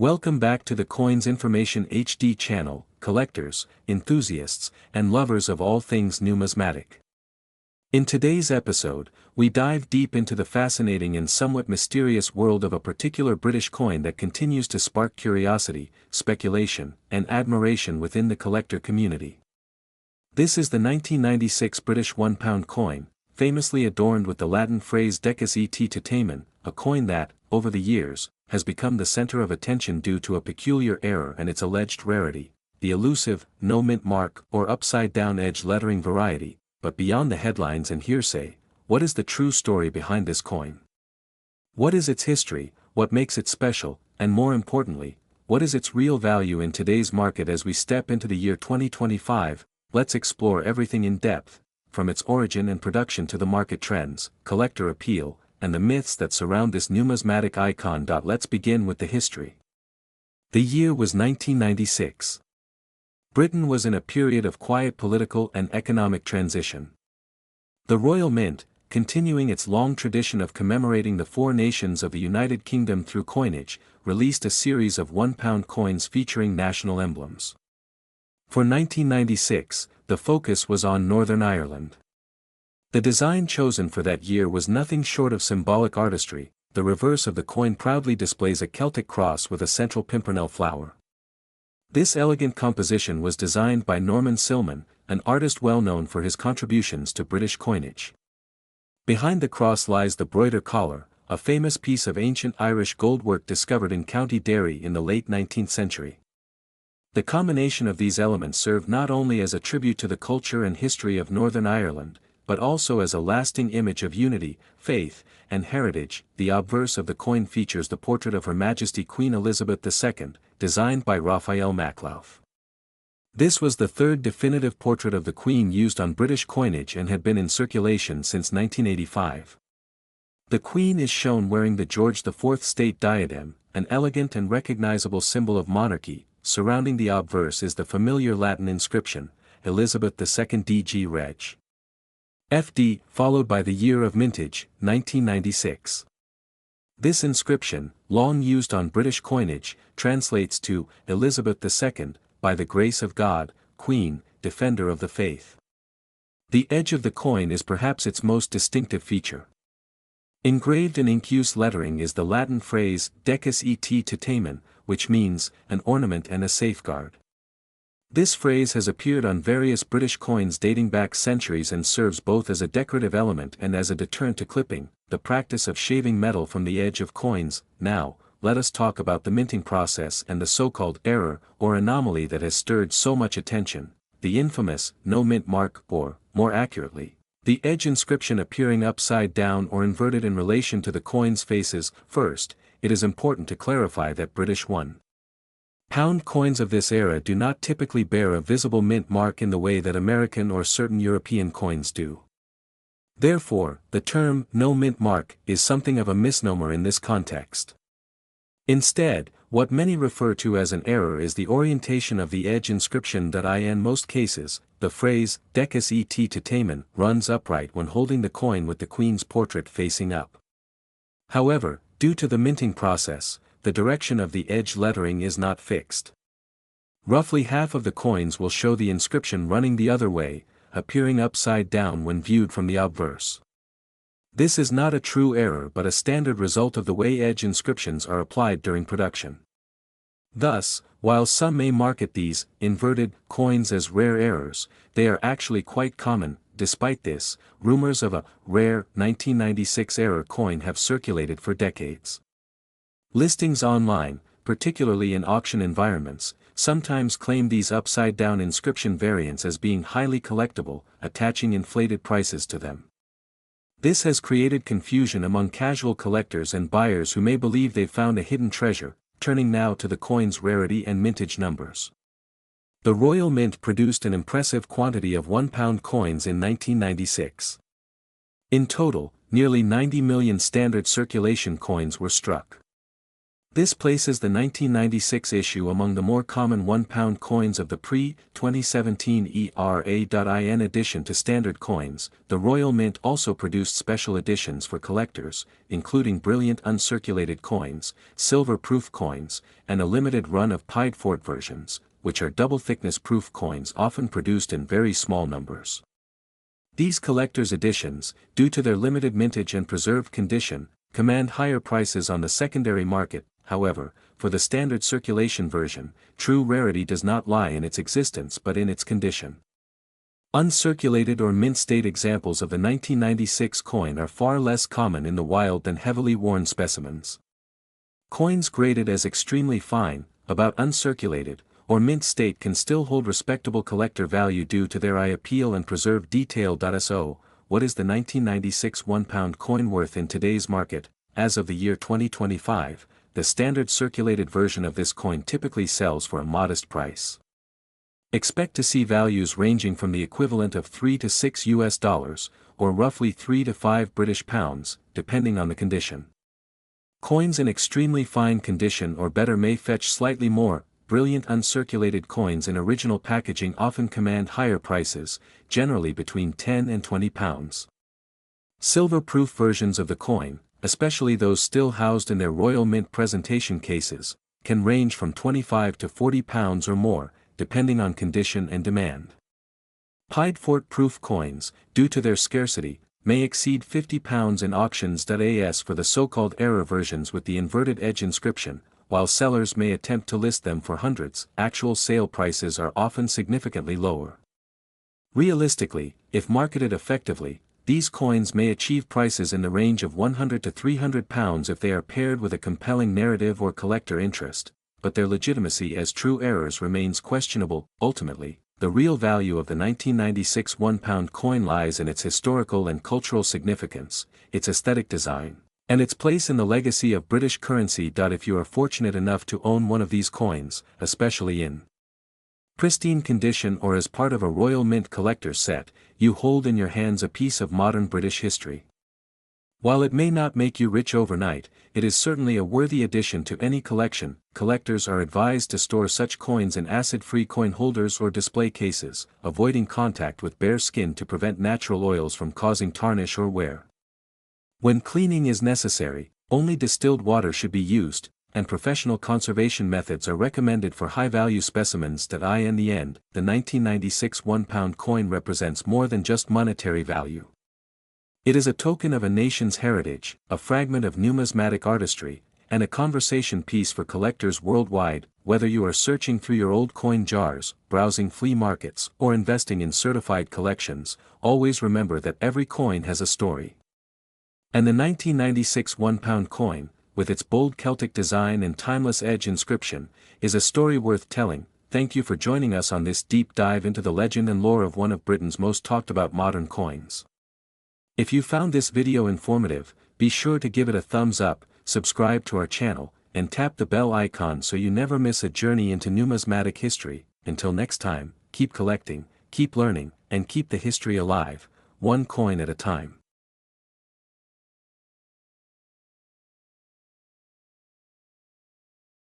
Welcome back to the Coins Information HD channel, collectors, enthusiasts, and lovers of all things numismatic. In today's episode, we dive deep into the fascinating and somewhat mysterious world of a particular British coin that continues to spark curiosity, speculation, and admiration within the collector community. This is the 1996 British £1 coin, famously adorned with the Latin phrase decus et tutamen, a coin that, over the years, has become the center of attention due to a peculiar error and its alleged rarity, the elusive, no mint mark or upside-down edge lettering variety. But beyond the headlines and hearsay, what is the true story behind this coin? What is its history, what makes it special, and more importantly, what is its real value in today's market? As we step into the year 2025, let's explore everything in depth, from its origin and production to the market trends, collector appeal, and the myths that surround this numismatic icon. Let's begin with the history. The year was 1996. Britain was in a period of quiet political and economic transition. The Royal Mint, continuing its long tradition of commemorating the four nations of the United Kingdom through coinage, released a series of £1 coins featuring national emblems. For 1996, the focus was on Northern Ireland. The design chosen for that year was nothing short of symbolic artistry. The reverse of the coin proudly displays a Celtic cross with a central pimpernel flower. This elegant composition was designed by Norman Silman, an artist well known for his contributions to British coinage. Behind the cross lies the broider collar, a famous piece of ancient Irish goldwork discovered in County Derry in the late 19th century. The combination of these elements served not only as a tribute to the culture and history of Northern Ireland, but also as a lasting image of unity, faith, and heritage. The obverse of the coin features the portrait of Her Majesty Queen Elizabeth II, designed by Raphael Maclauff. This was the third definitive portrait of the Queen used on British coinage and had been in circulation since 1985. The Queen is shown wearing the George IV state diadem, an elegant and recognizable symbol of monarchy. Surrounding the obverse is the familiar Latin inscription, Elizabeth II DG Reg. FD, followed by the year of mintage, 1996. This inscription, long used on British coinage, translates to, Elizabeth II, by the grace of God, Queen, Defender of the Faith. The edge of the coin is perhaps its most distinctive feature. Engraved in incuse lettering is the Latin phrase, decus et tutamen, which means, an ornament and a safeguard. This phrase has appeared on various British coins dating back centuries and serves both as a decorative element and as a deterrent to clipping, the practice of shaving metal from the edge of coins. Now, let us talk about the minting process and the so-called error or anomaly that has stirred so much attention, the infamous no mint mark or, more accurately, the edge inscription appearing upside down or inverted in relation to the coin's faces. First, it is important to clarify that British £1 coins of this era do not typically bear a visible mint mark in the way that American or certain European coins do. Therefore, the term no mint mark is something of a misnomer in this context. Instead, what many refer to as an error is the orientation of the edge inscription. In most cases, the phrase decus et tutamen runs upright when holding the coin with the Queen's portrait facing up. However, due to the minting process, the direction of the edge lettering is not fixed. Roughly half of the coins will show the inscription running the other way, appearing upside down when viewed from the obverse. This is not a true error but a standard result of the way edge inscriptions are applied during production. Thus, while some may market these inverted coins as rare errors, they are actually quite common. Despite this, rumors of a rare 1996 error coin have circulated for decades. Listings online, particularly in auction environments, sometimes claim these upside-down inscription variants as being highly collectible, attaching inflated prices to them. This has created confusion among casual collectors and buyers who may believe they've found a hidden treasure. Turning now to the coin's rarity and mintage numbers. The Royal Mint produced an impressive quantity of £1 coins in 1996. In total, nearly 90 million standard circulation coins were struck. This places the 1996 issue among the more common £1 coins of the pre-2017 ERA.IN addition to standard coins. The Royal Mint also produced special editions for collectors, including brilliant uncirculated coins, silver-proof coins, and a limited run of pied-fort versions, which are double-thickness proof coins often produced in very small numbers. These collector's editions, due to their limited mintage and preserved condition, command higher prices on the secondary market. However, for the standard circulation version, true rarity does not lie in its existence but in its condition. Uncirculated or mint-state examples of the 1996 coin are far less common in the wild than heavily worn specimens. Coins graded as extremely fine, about uncirculated, or mint state can still hold respectable collector value due to their eye appeal and preserved detail. So, what is the 1996 £1 coin worth in today's market? As of the year 2025, the standard circulated version of this coin typically sells for a modest price. Expect to see values ranging from the equivalent of $3 to $6, or roughly 3 to 5 British pounds, depending on the condition. Coins in extremely fine condition or better may fetch slightly more. Brilliant uncirculated coins in original packaging often command higher prices, generally between £10 and £20. Silver-proof versions of the coin, especially those still housed in their Royal Mint presentation cases, can range from £25 to £40 or more, depending on condition and demand. Pied-fort-proof coins, due to their scarcity, may exceed £50 in auctions. As for the so-called error versions with the inverted edge inscription, while sellers may attempt to list them for hundreds, actual sale prices are often significantly lower. Realistically, if marketed effectively, these coins may achieve prices in the range of £100 to £300 if they are paired with a compelling narrative or collector interest, but their legitimacy as true errors remains questionable. Ultimately, the real value of the 1996 £1 coin lies in its historical and cultural significance, its aesthetic design, and its place in the legacy of British currency. If you are fortunate enough to own one of these coins, especially in pristine condition or as part of a Royal Mint collector's set, you hold in your hands a piece of modern British history. While it may not make you rich overnight, it is certainly a worthy addition to any collection. Collectors are advised to store such coins in acid-free coin holders or display cases, avoiding contact with bare skin to prevent natural oils from causing tarnish or wear. When cleaning is necessary, only distilled water should be used, and professional conservation methods are recommended for high-value specimens. In the end, the 1996 £1 coin represents more than just monetary value. It is a token of a nation's heritage, a fragment of numismatic artistry, and a conversation piece for collectors worldwide. Whether you are searching through your old coin jars, browsing flea markets, or investing in certified collections, always remember that every coin has a story. And the 1996 £1 coin, with its bold Celtic design and timeless edge inscription, is a story worth telling. Thank you for joining us on this deep dive into the legend and lore of one of Britain's most talked about modern coins. If you found this video informative, be sure to give it a thumbs up, subscribe to our channel, and tap the bell icon so you never miss a journey into numismatic history. Until next time, keep collecting, keep learning, and keep the history alive, one coin at a time.